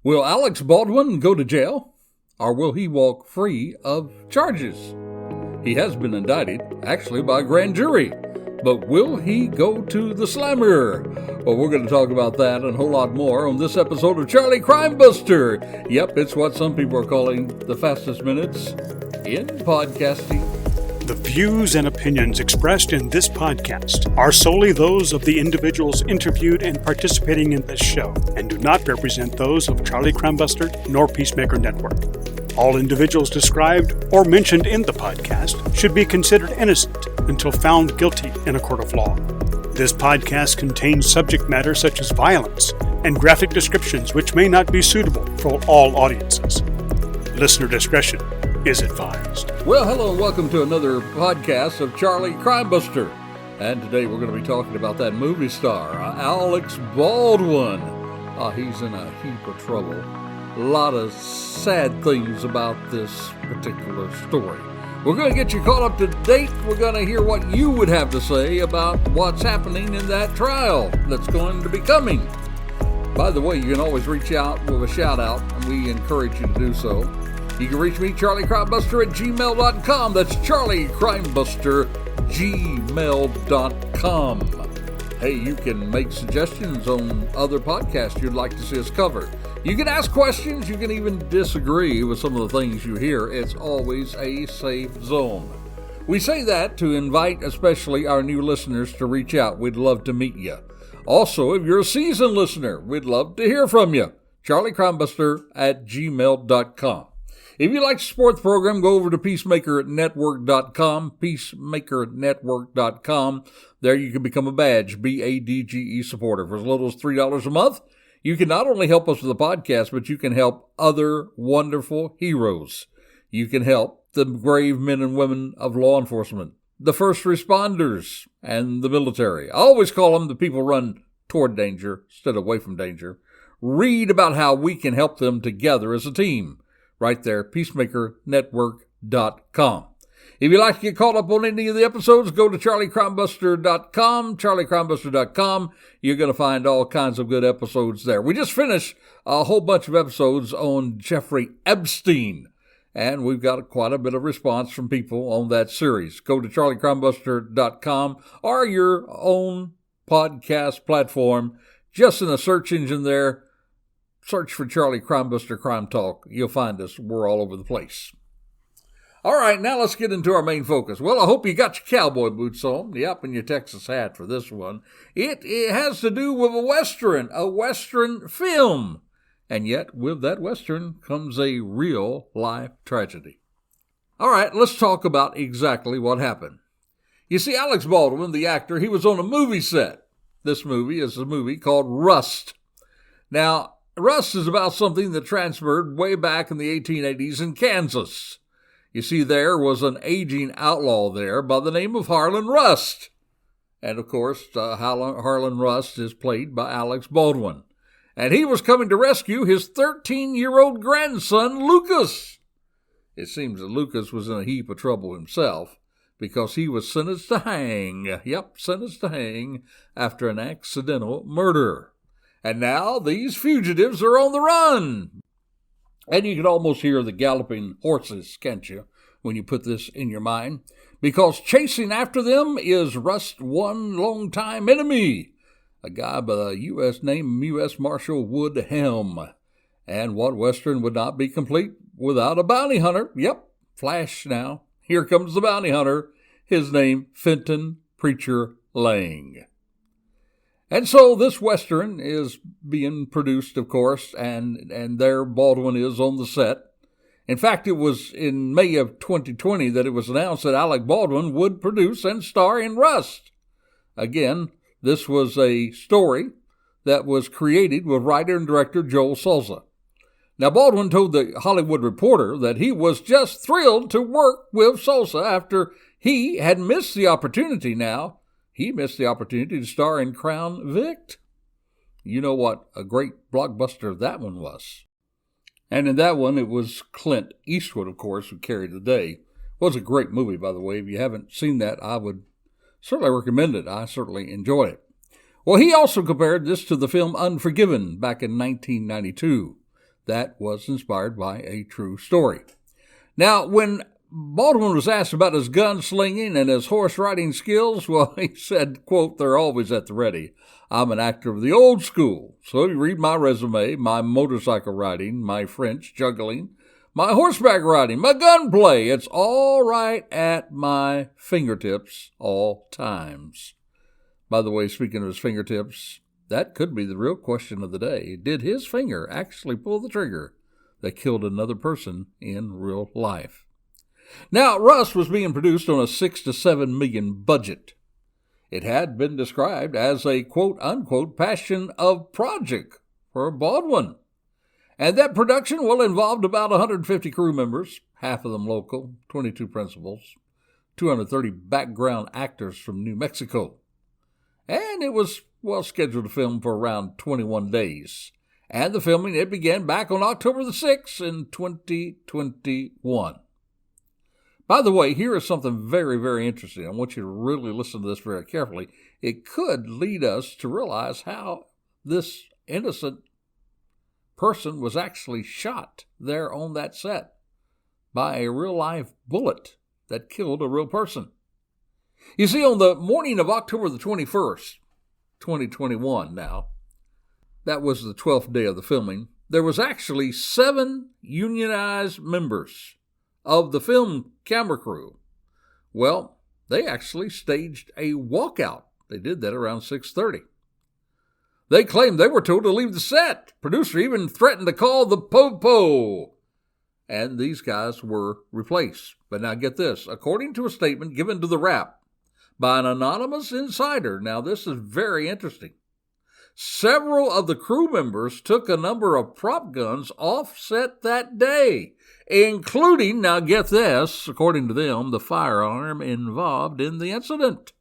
Will Alec Baldwin go to jail, or will he walk free of charges? He has been indicted, actually by a grand jury, but will he go to the slammer? Well, we're going to talk about that and a whole lot more on this episode of Charlie Crimebuster. Yep, it's what some people are calling the fastest minutes in podcasting. The views and opinions expressed in this podcast are solely those of the individuals interviewed and participating in this show, and do not represent those of Charlie Crimebuster nor Peacemaker Network. All individuals described or mentioned in the podcast should be considered innocent until found guilty in a court of law. This podcast contains subject matter such as violence and graphic descriptions which may not be suitable for all audiences. Listener discretion is advised. Well, hello and welcome to another podcast of Charlie Crimebuster. And today we're going to be talking about that movie star, Alec Baldwin. He's in a heap of trouble. A lot of sad things about this particular story. We're going to get you caught up to date. We're going to hear what you would have to say about what's happening in that trial that's going to be coming. By the way, you can always reach out with a shout out, and we encourage you to do so. You can reach me, charliecrimebuster at gmail.com. That's charliecrimebuster, gmail.com. Hey, you can make suggestions on other podcasts you'd like to see us cover. You can ask questions. You can even disagree with some of the things you hear. It's always a safe zone. We say that to invite especially our new listeners to reach out. We'd love to meet you. Also, if you're a seasoned listener, we'd love to hear from you. charliecrimebuster at gmail.com. If you'd like to support the program, go over to peacemakernetwork.com, peacemakernetwork.com. There you can become a badge, BADGE supporter. For as little as $3 a month, you can not only help us with the podcast, but you can help other wonderful heroes. You can help the brave men and women of law enforcement, the first responders, and the military. I always call them the people run toward danger instead of away from danger. Read about how we can help them together as a team. Right there, peacemakernetwork.com. If you'd like to get caught up on any of the episodes, go to charliecrimebuster.com, charliecrimebuster.com. You're going to find all kinds of good episodes there. We just finished a whole bunch of episodes on Jeffrey Epstein, and we've got quite a bit of response from people on that series. Go to charliecrimebuster.com or your own podcast platform. Just in the search engine there, search for Charlie Crimebuster Crime Talk. You'll find us. We're all over the place. All right, now let's get into our main focus. Well, I hope you got your cowboy boots on. Yep, and your Texas hat for this one. It has to do with a Western film. And yet, with that Western comes a real-life tragedy. All right, let's talk about exactly what happened. You see, Alec Baldwin, the actor, he was on a movie set. This movie is a movie called Rust. Now, Rust is about something that transpired way back in the 1880s in Kansas. You see, there was an aging outlaw there by the name of Harlan Rust. And, of course, Harlan Rust is played by Alec Baldwin. And he was coming to rescue his 13-year-old grandson, Lucas. It seems that Lucas was in a heap of trouble himself because he was sentenced to hang. Yep, sentenced to hang after an accidental murder. And now these fugitives are on the run. And you can almost hear the galloping horses, can't you, when you put this in your mind? Because chasing after them is Rust's one long-time enemy, a guy by the U.S. name U.S. Marshal Wood Helm. And what Western would not be complete without a bounty hunter? Yep, flash now. Here comes the bounty hunter. His name, Fenton Preacher Lang. And so this Western is being produced, of course, and there Baldwin is on the set. In fact, it was in May of 2020 that it was announced that Alec Baldwin would produce and star in Rust. Again, this was a story that was created with writer and director Joel Souza. Now, Baldwin told the Hollywood Reporter that he was just thrilled to work with Souza after he had missed the opportunity now. He missed the opportunity to star in Crown Vict. You know what a great blockbuster that one was. And in that one, it was Clint Eastwood, of course, who carried the day. It was a great movie, by the way. If you haven't seen that, I would certainly recommend it. I certainly enjoyed it. Well, he also compared this to the film Unforgiven back in 1992. that was inspired by a true story. Now, when Baldwin was asked about his gunslinging and his horse riding skills, well, he said, quote, "They're always at the ready. I'm an actor of the old school. So you read my resume, my motorcycle riding, my French juggling, my horseback riding, my gunplay. It's all right at my fingertips all times." By the way, speaking of his fingertips, that could be the real question of the day. Did his finger actually pull the trigger that killed another person in real life? Now, Rust was being produced on a $6 to $7 million budget. It had been described as a quote-unquote passion of project for Baldwin. And that production, well, involved about 150 crew members, half of them local, 22 principals, 230 background actors from New Mexico. And it was, well, scheduled to film for around 21 days. And the filming, it began back on October the 6th in 2021. By the way, here is something very, very interesting. I want you to really listen to this very carefully. It could lead us to realize how this innocent person was actually shot there on that set by a real-life bullet that killed a real person. You see, on the morning of October the 21st, 2021 now, that was the 12th day of the filming, there was actually 7 unionized members of the film camera crew. Well, they actually staged a walkout. They did that around 6:30. They claimed they were told to leave the set. Producer even threatened to call the po-po. And these guys were replaced. But now get this. According to a statement given to the Wrap by an anonymous insider, now this is very interesting, several of the crew members took a number of prop guns off set that day, including, now get this, according to them, the firearm involved in the incident.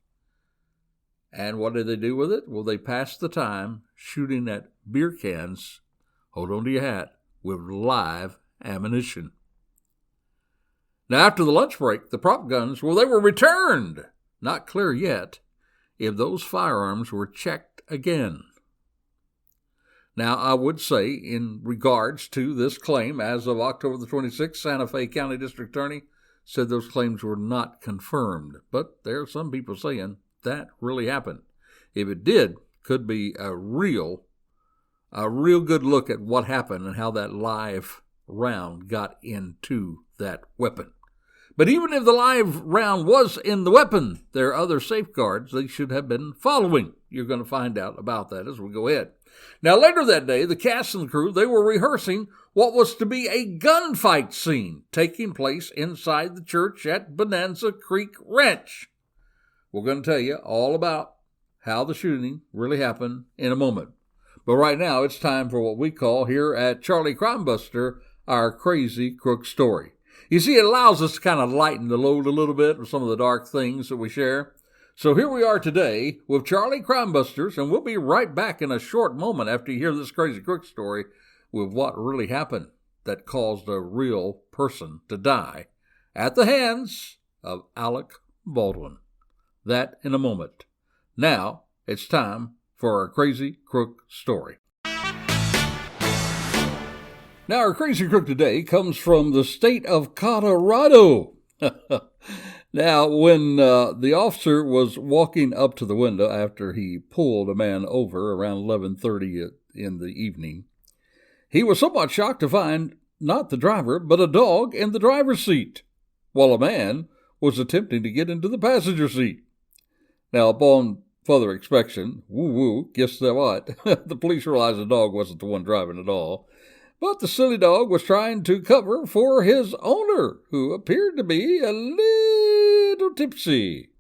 And what did they do with it? Well, they passed the time shooting at beer cans, hold on to your hat, with live ammunition. Now, after the lunch break, the prop guns, well, they were returned. Not clear yet if those firearms were checked again. Now, I would say, in regards to this claim, as of October the 26th, Santa Fe County District Attorney said those claims were not confirmed. But there are some people saying that really happened. If it did, could be a real good look at what happened and how that live round got into that weapon. But even if the live round was in the weapon, there are other safeguards they should have been following. You're going to find out about that as we go ahead. Now, later that day, the cast and the crew, they were rehearsing what was to be a gunfight scene taking place inside the church at Bonanza Ranch. We're going to tell you all about how the shooting really happened in a moment. But right now, it's time for what we call here at Charlie Crimebuster, our crazy crook story. You see, it allows us to kind of lighten the load a little bit with some of the dark things that we share. So here we are today with Charlie Crimebusters, and we'll be right back in a short moment after you hear this crazy crook story with what really happened that caused a real person to die at the hands of Alec Baldwin. That in a moment. Now, it's time for our crazy crook story. Now, our crazy crook today comes from the state of Colorado. Now, when the officer was walking up to the window after he pulled a man over around 11:30 in the evening, he was somewhat shocked to find not the driver, but a dog in the driver's seat, while a man was attempting to get into the passenger seat. Now, upon further inspection, guess what? The police realized the dog wasn't the one driving at all. But the silly dog was trying to cover for his owner, who appeared to be a little tipsy.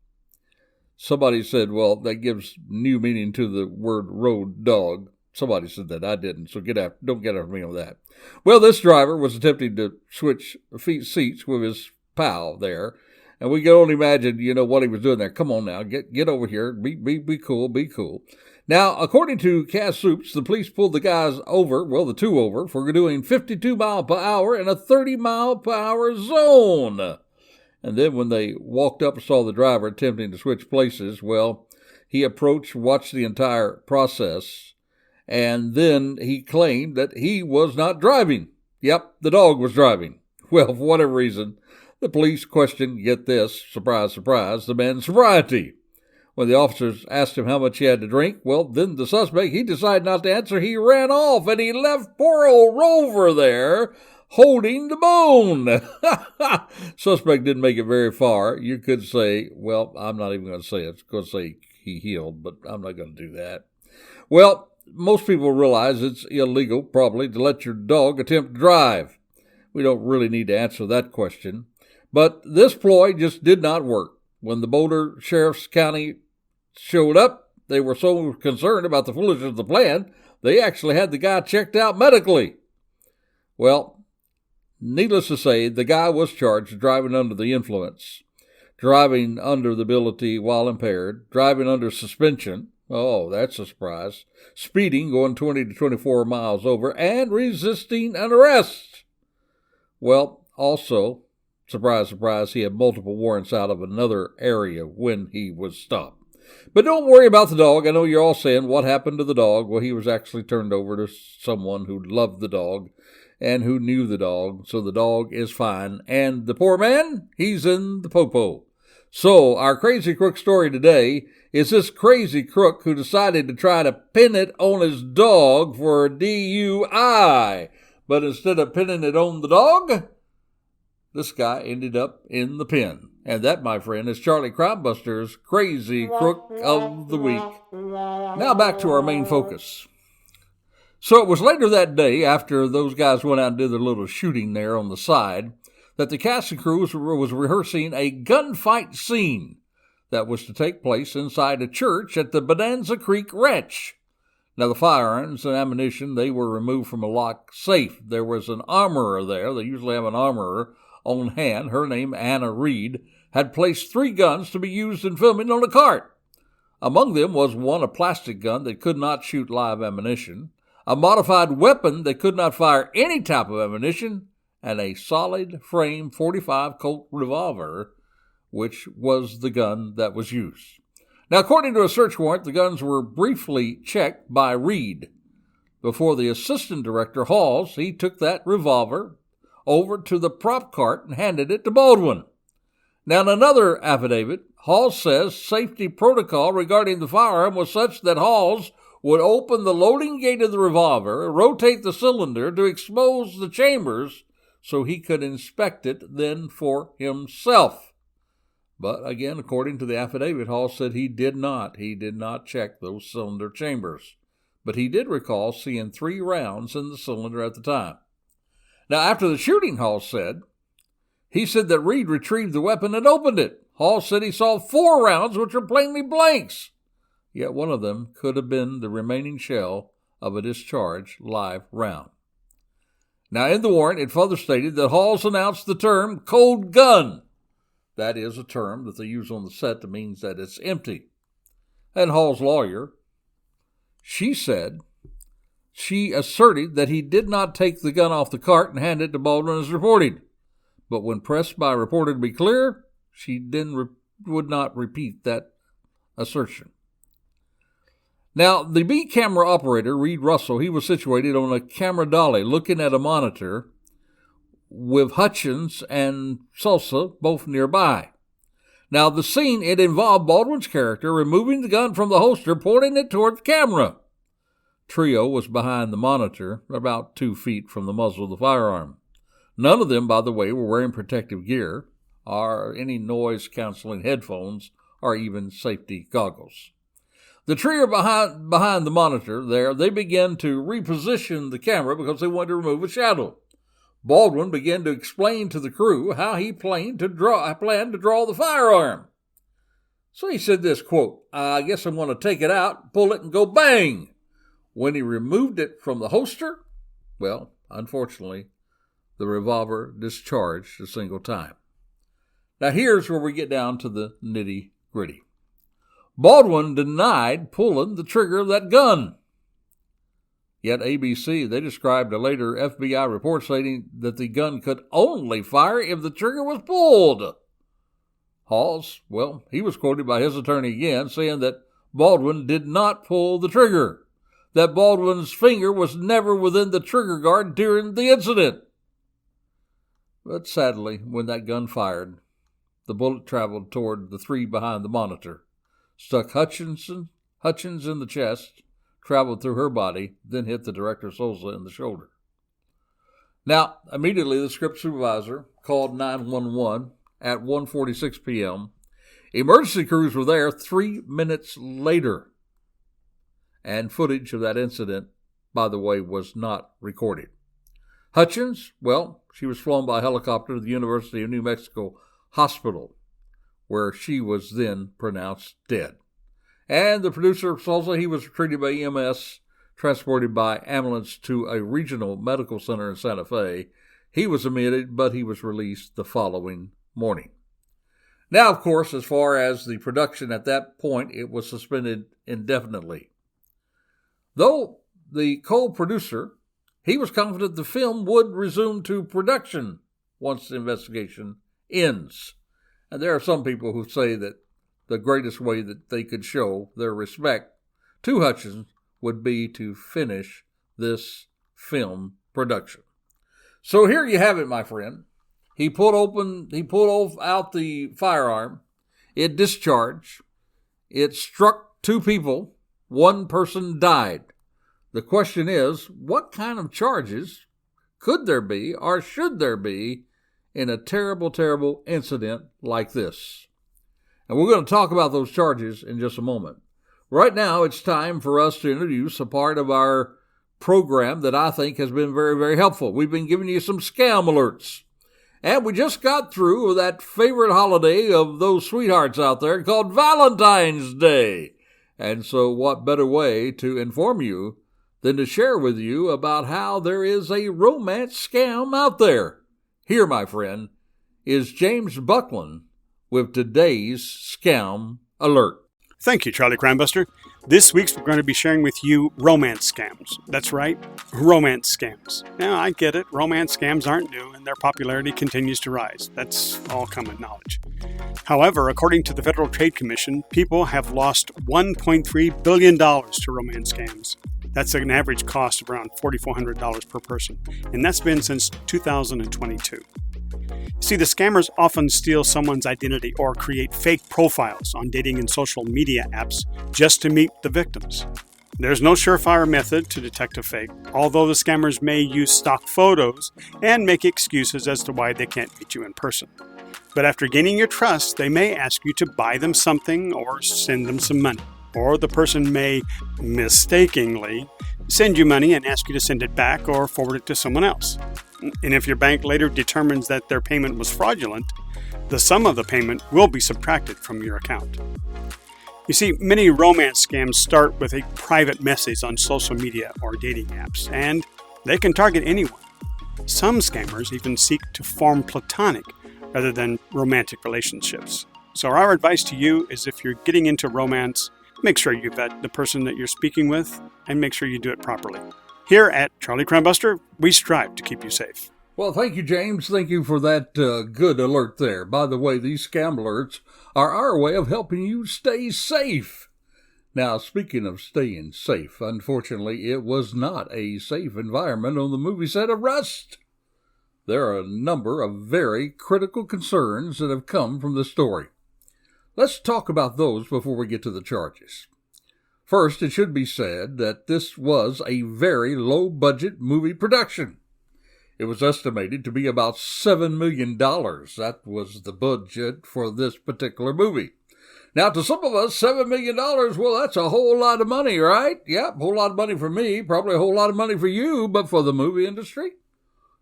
Somebody said, well, that gives new meaning to the word road dog. Somebody said that. I didn't, so don't get after me on that. Well, this driver was attempting to switch seats with his pal there, and we can only imagine, what he was doing there. Come on now, get over here. Be cool. Now, according to Cass Soups, the police pulled the guys over, the two over, for doing 52 mile per hour in a 30 mile per hour zone. And then when they walked up and saw the driver attempting to switch places, he approached, watched the entire process, and then he claimed that he was not driving. Yep, the dog was driving. Well, for whatever reason, the police questioned, get this, surprise, surprise, the man's sobriety. When the officers asked him how much he had to drink, well, then the suspect, he decided not to answer. He ran off, and he left poor old Rover there holding the bone. Suspect didn't make it very far. You could say, well, I'm not even going to say it. It's going to say he healed, but I'm not going to do that. Well, most people realize it's illegal, probably, to let your dog attempt to drive. We don't really need to answer that question. But this ploy just did not work. When the Boulder Sheriff's County showed up, they were so concerned about the foolishness of the plan, they actually had the guy checked out medically. Well, needless to say, the guy was charged driving under the influence, driving under the ability while impaired, driving under suspension. Oh, that's a surprise. Speeding, going 20 to 24 miles over, and resisting an arrest. Well, also, surprise, surprise, he had multiple warrants out of another area when he was stopped. But don't worry about the dog. I know you're all saying, what happened to the dog? Well, he was actually turned over to someone who loved the dog and who knew the dog, so the dog is fine. And the poor man, he's in the popo. So our crazy crook story today is this crazy crook who decided to try to pin it on his dog for a DUI. But instead of pinning it on the dog, this guy ended up in the pen. And that, my friend, is Charlie Crimebuster's Crazy Crook of the Week. Now back to our main focus. So it was later that day, after those guys went out and did their little shooting there on the side, that the cast and crew was rehearsing a gunfight scene that was to take place inside a church at the Bonanza Ranch. Now, the firearms and ammunition, they were removed from a locked safe. There was an armorer there. They usually have an armorer on hand. Her name, Anna Reed, had placed 3 guns to be used in filming on a cart. Among them was one, a plastic gun that could not shoot live ammunition, a modified weapon that could not fire any type of ammunition, and a solid frame .45 Colt revolver, which was the gun that was used. Now, according to a search warrant, the guns were briefly checked by Reed. Before the assistant director, Halls, he took that revolver over to the prop cart and handed it to Baldwin. Now, in another affidavit, Halls says safety protocol regarding the firearm was such that Halls would open the loading gate of the revolver, rotate the cylinder to expose the chambers so he could inspect it then for himself. But again, according to the affidavit, Halls said he did not check those cylinder chambers. But he did recall seeing 3 rounds in the cylinder at the time. Now, after the shooting, Halls said, he said that Reed retrieved the weapon and opened it. Halls said he saw 4 rounds, which were plainly blanks. Yet one of them could have been the remaining shell of a discharged live round. Now, in the warrant, it further stated that Halls announced the term cold gun. That is a term that they use on the set that means that it's empty. And Hall's lawyer, she asserted that he did not take the gun off the cart and hand it to Baldwin as reported. But when pressed by a reporter to be clear, she then would not repeat that assertion. Now, the B camera operator, Reed Russell, he was situated on a camera dolly looking at a monitor with Hutchins and Souza both nearby. Now, the scene, it involved Baldwin's character removing the gun from the holster, pointing it toward the camera. Trio was behind the monitor, about 2 feet from the muzzle of the firearm. None of them, by the way, were wearing protective gear, or any noise-canceling headphones, or even safety goggles. The trio behind the monitor there, they began to reposition the camera because they wanted to remove a shadow. Baldwin began to explain to the crew how he planned to draw the firearm. So he said this, quote, I guess I'm going to take it out, pull it, and go bang. When he removed it from the holster, well, unfortunately, the revolver discharged a single time. Now here's where we get down to the nitty-gritty. Baldwin denied pulling the trigger of that gun. Yet ABC, they described a later FBI report stating that the gun could only fire if the trigger was pulled. Halls, well, he was quoted by his attorney again saying that Baldwin did not pull the trigger. that Baldwin's finger was never within the trigger guard during the incident. But sadly, when that gun fired, the bullet traveled toward the three behind the monitor, struck Hutchins in the chest, traveled through her body, then hit the director Souza in the shoulder. Now, immediately the script supervisor called 911 at 1:46 p.m. Emergency crews were there 3 minutes later. And footage of that incident, by the way, was not recorded. Hutchins, well, she was flown by helicopter to the University of New Mexico Hospital, where she was then pronounced dead. And the producer, Souza, he was treated by EMS, transported by ambulance to a regional medical center in Santa Fe. He was admitted, but he was released the following morning. Now, of course, as far as the production at that point, it was suspended indefinitely. Though the co-producer, he was confident the film would resume to production once the investigation ends. And there are some people who say that the greatest way that they could show their respect to Hutchins would be to finish this film production. So here you have it, my friend. He pulled out the firearm. It discharged. It struck two people. One person died. The question is, what kind of charges could there be or should there be in a terrible, terrible incident like this? And we're going to talk about those charges in just a moment. Right now, it's time for us to introduce a part of our program that I think has been very, very helpful. We've been giving you some scam alerts. And we just got through with that favorite holiday of those sweethearts out there called Valentine's Day. And so what better way to inform you than to share with you about how there is a romance scam out there. Here, my friend, is James Buckland with today's scam alert. Thank you, Charlie Crimebuster. This week's we're going to be sharing with you romance scams. That's right, romance scams. Now, I get it. Romance scams aren't new, and their popularity continues to rise. That's all common knowledge. However, according to the Federal Trade Commission, people have lost $1.3 billion to romance scams. That's an average cost of around $4,400 per person, and that's been since 2022. See, the scammers often steal someone's identity or create fake profiles on dating and social media apps just to meet the victims. There's no surefire method to detect a fake, although the scammers may use stock photos and make excuses as to why they can't meet you in person. But after gaining your trust, they may ask you to buy them something or send them some money. Or the person may mistakenly send you money and ask you to send it back or forward it to someone else. And if your bank later determines that their payment was fraudulent, the sum of the payment will be subtracted from your account. You see, many romance scams start with a private message on social media or dating apps, and they can target anyone. Some scammers even seek to form platonic rather than romantic relationships. So our advice to you is if you're getting into romance, make sure you vet the person that you're speaking with and make sure you do it properly. Here at Charlie Crimebuster, we strive to keep you safe. Well, thank you, James. Thank you for that good alert there. By the way, these scam alerts are our way of helping you stay safe. Now, speaking of staying safe, unfortunately, it was not a safe environment on the movie set of Rust. There are a number of very critical concerns that have come from the story. Let's talk about those before we get to the charges. First, it should be said that this was a very low-budget movie production. It was estimated to be about $7 million. That was the budget for this particular movie. Now, to some of us, $7 million, well, that's a whole lot of money, right? Yep, a whole lot of money for me, probably a whole lot of money for you, but for the movie industry?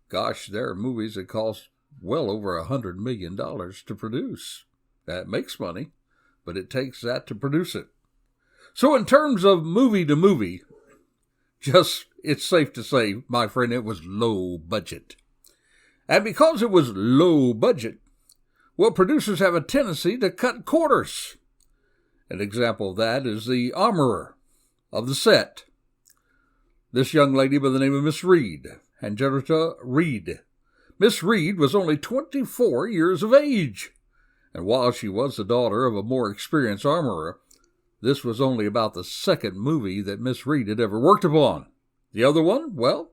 Gosh, there are movies that cost well over $100 million to produce. That makes money, but it takes that to produce it. So in terms of movie to movie, it's safe to say, my friend, it was low budget. And because it was low budget, well, producers have a tendency to cut corners. An example of that is the armorer of the set. This young lady by the name of Miss Reed, Angelica Reed. Miss Reed was only 24 years of age. And while she was the daughter of a more experienced armorer, This was only about the second movie that Miss Reed had ever worked upon. The other one, well,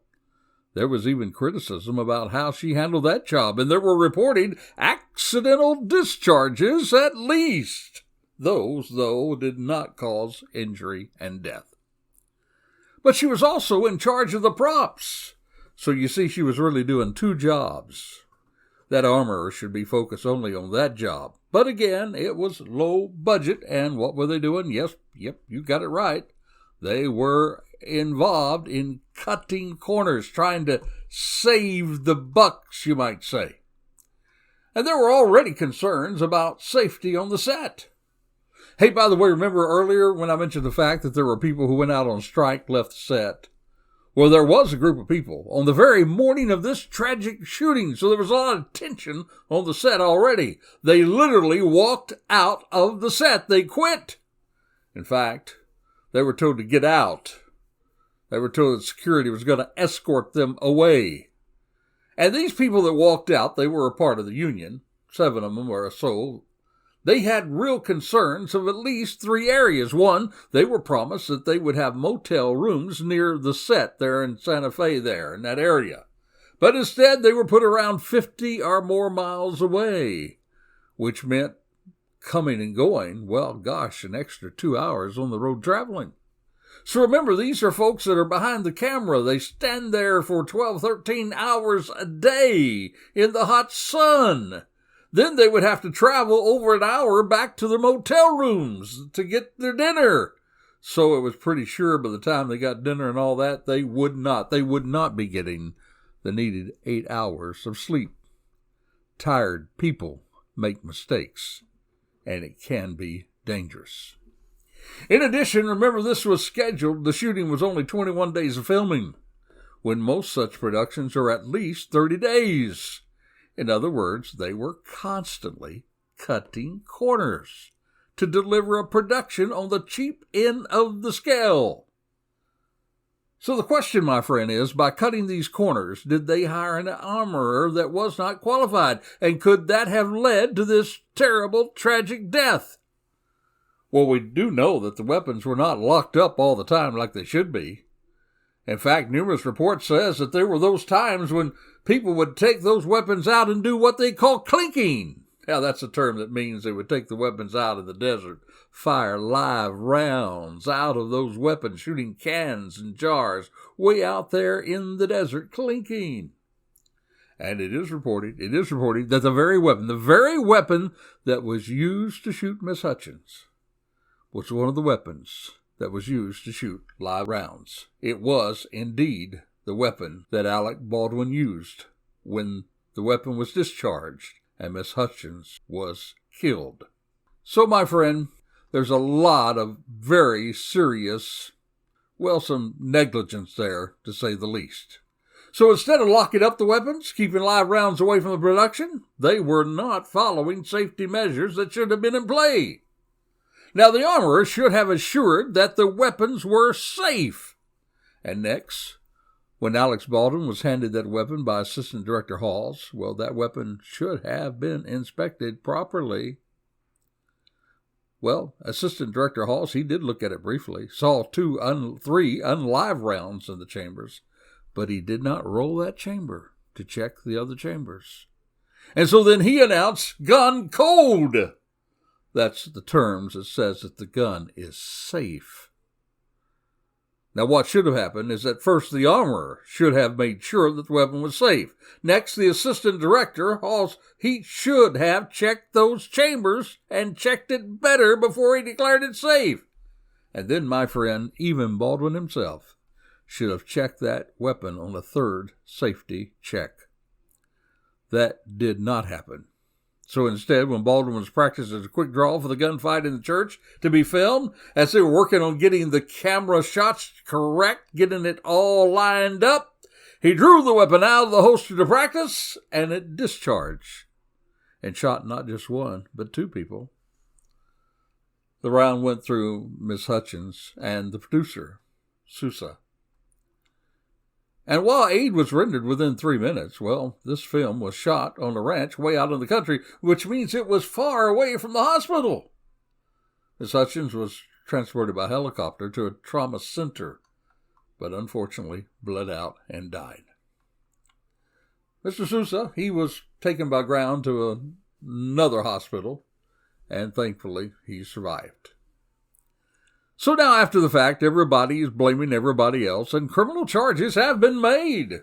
there was even criticism about how she handled that job, and there were reported accidental discharges at least. Those, though, did not cause injury and death. But she was also in charge of the props. So you see, she was really doing two jobs. That armorer should be focused only on that job. But again, it was low budget, and what were they doing? Yep, you got it right. They were involved in cutting corners, trying to save the bucks, you might say. And there were already concerns about safety on the set. Hey, by the way, remember earlier when I mentioned the fact that there were people who went out on strike, left the set? Well, there was a group of people on the very morning of this tragic shooting, so there was a lot of tension on the set already. They literally walked out of the set. They quit. In fact, they were told to get out. They were told that security was going to escort them away. And these people that walked out, they were a part of the union. 7 of them were so. They had real concerns of at least 3 areas. One, they were promised that they would have motel rooms near the set there in Santa Fe there in that area. But instead, they were put around 50 or more miles away, which meant coming and going, well, gosh, an extra 2 hours on the road traveling. So remember, these are folks that are behind the camera. They stand there for 12, 13 hours a day in the hot sun. Then they would have to travel over an hour back to their motel rooms to get their dinner. So it was pretty sure by the time they got dinner and all that, they would not be getting the needed 8 hours of sleep. Tired people make mistakes, and it can be dangerous. In addition, remember this was scheduled. The shooting was only 21 days of filming, when most such productions are at least 30 days. In other words, they were constantly cutting corners to deliver a production on the cheap end of the scale. So the question, my friend, is, by cutting these corners, did they hire an armorer that was not qualified? And could that have led to this terrible, tragic death? Well, we do know that the weapons were not locked up all the time like they should be. In fact, numerous reports says that there were those times when people would take those weapons out and do what they call clinking. Now, that's a term that means they would take the weapons out of the desert, fire live rounds out of those weapons, shooting cans and jars way out there in the desert, clinking. And it is reported that the very weapon that was used to shoot Miss Hutchins was one of the weapons that was used to shoot live rounds. It was indeed the weapon that Alec Baldwin used when the weapon was discharged and Miss Hutchins was killed. So, my friend, there's a lot of very serious, some negligence there, to say the least. So instead of locking up the weapons, keeping live rounds away from the production, they were not following safety measures that should have been in play. Now, the armorer should have assured that the weapons were safe. And next, when Alec Baldwin was handed that weapon by Assistant Director Halls, that weapon should have been inspected properly. Well, Assistant Director Halls, he did look at it briefly, saw 3 unlive rounds in the chambers, but he did not roll that chamber to check the other chambers. And so then he announced gun cold. That's the terms that says that the gun is safe. Now, what should have happened is that first the armorer should have made sure that the weapon was safe. Next, the assistant director, Halls, he should have checked those chambers and checked it better before he declared it safe. And then, my friend, even Baldwin himself should have checked that weapon on a 3rd safety check. That did not happen. So instead, when Baldwin was practicing as a quick draw for the gunfight in the church to be filmed, as they were working on getting the camera shots correct, getting it all lined up, he drew the weapon out of the holster to practice, and it discharged, and shot not just 1, but 2 people. The round went through Miss Hutchins and the producer, Souza. And while aid was rendered within 3 minutes, this film was shot on a ranch way out in the country, which means it was far away from the hospital. Miss Hutchins was transported by helicopter to a trauma center, but unfortunately bled out and died. Mr. Souza, he was taken by ground to another hospital, and thankfully he survived. So now, after the fact, everybody is blaming everybody else, and criminal charges have been made.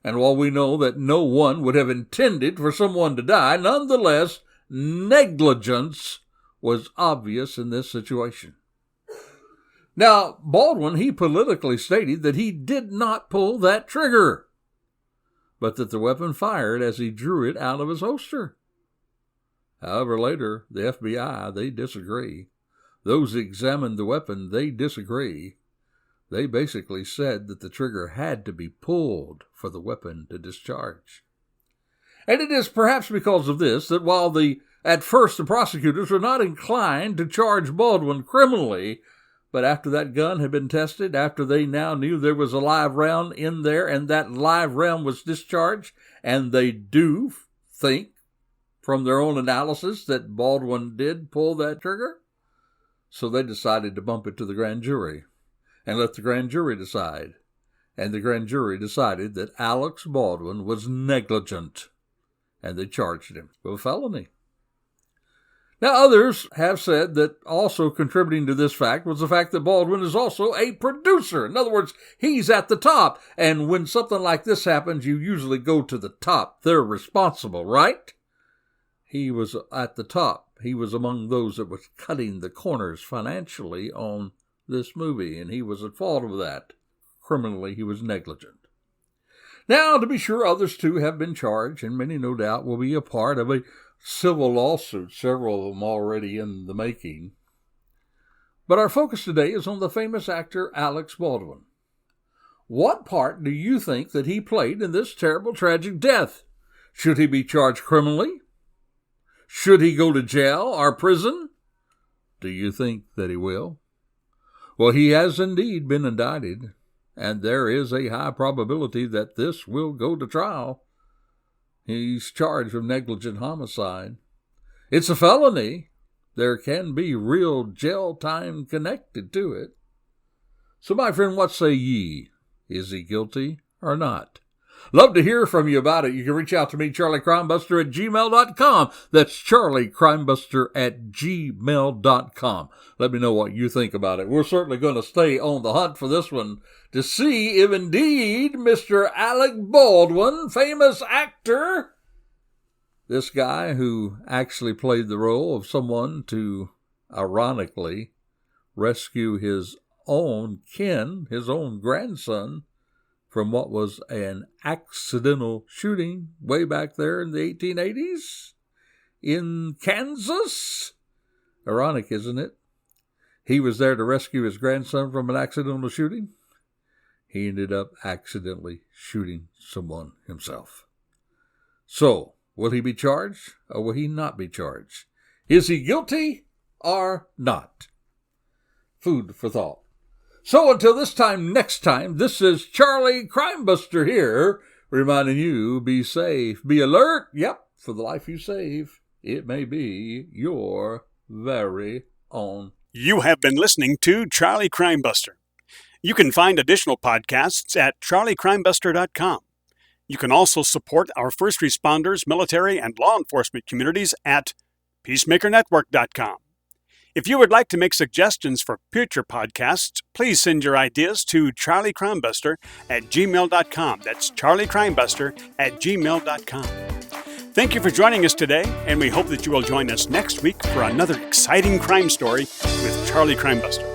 And while we know that no one would have intended for someone to die, nonetheless, negligence was obvious in this situation. Now, Baldwin, he politically stated that he did not pull that trigger, but that the weapon fired as he drew it out of his holster. However, later, the FBI, they disagree. Those who examined the weapon, they disagree. They basically said that the trigger had to be pulled for the weapon to discharge. And it is perhaps because of this that while at first the prosecutors were not inclined to charge Baldwin criminally, but after that gun had been tested, after they now knew there was a live round in there and that live round was discharged, and they do think from their own analysis that Baldwin did pull that trigger, so they decided to bump it to the grand jury and let the grand jury decide. And the grand jury decided that Alec Baldwin was negligent, and they charged him with a felony. Now, others have said that also contributing to this fact was the fact that Baldwin is also a producer. In other words, he's at the top, and when something like this happens, you usually go to the top. They're responsible, right? He was at the top. He was among those that was cutting the corners financially on this movie, and he was at fault of that. Criminally, he was negligent. Now, to be sure, others too have been charged, and many no doubt will be a part of a civil lawsuit, several of them already in the making. But our focus today is on the famous actor Alec Baldwin. What part do you think that he played in this terrible, tragic death? Should he be charged criminally? Should he go to jail or prison? Do you think that he will? Well, he has indeed been indicted, and there is a high probability that this will go to trial. He's charged with negligent homicide. It's a felony. There can be real jail time connected to it. So, my friend, what say ye? Is he guilty or not? Love to hear from you about it. You can reach out to me, charliecrimebuster@gmail.com. That's charliecrimebuster@gmail.com. Let me know what you think about it. We're certainly going to stay on the hunt for this one to see if indeed Mr. Alec Baldwin, famous actor, this guy who actually played the role of someone to, ironically, rescue his own kin, his own grandson, from what was an accidental shooting way back there in the 1880s in Kansas. Ironic, isn't it? He was there to rescue his grandson from an accidental shooting. He ended up accidentally shooting someone himself. So, will he be charged or will he not be charged? Is he guilty or not? Food for thought. So until this time next time, this is Charlie Crimebuster here, reminding you, be safe, be alert. Yep, for the life you save, it may be your very own. You have been listening to Charlie Crimebuster. You can find additional podcasts at charliecrimebuster.com. You can also support our first responders, military, and law enforcement communities at peacemakernetwork.com. If you would like to make suggestions for future podcasts, please send your ideas to charliecrimebuster@gmail.com. That's charliecrimebuster@gmail.com. Thank you for joining us today, and we hope that you will join us next week for another exciting crime story with Charlie Crimebuster.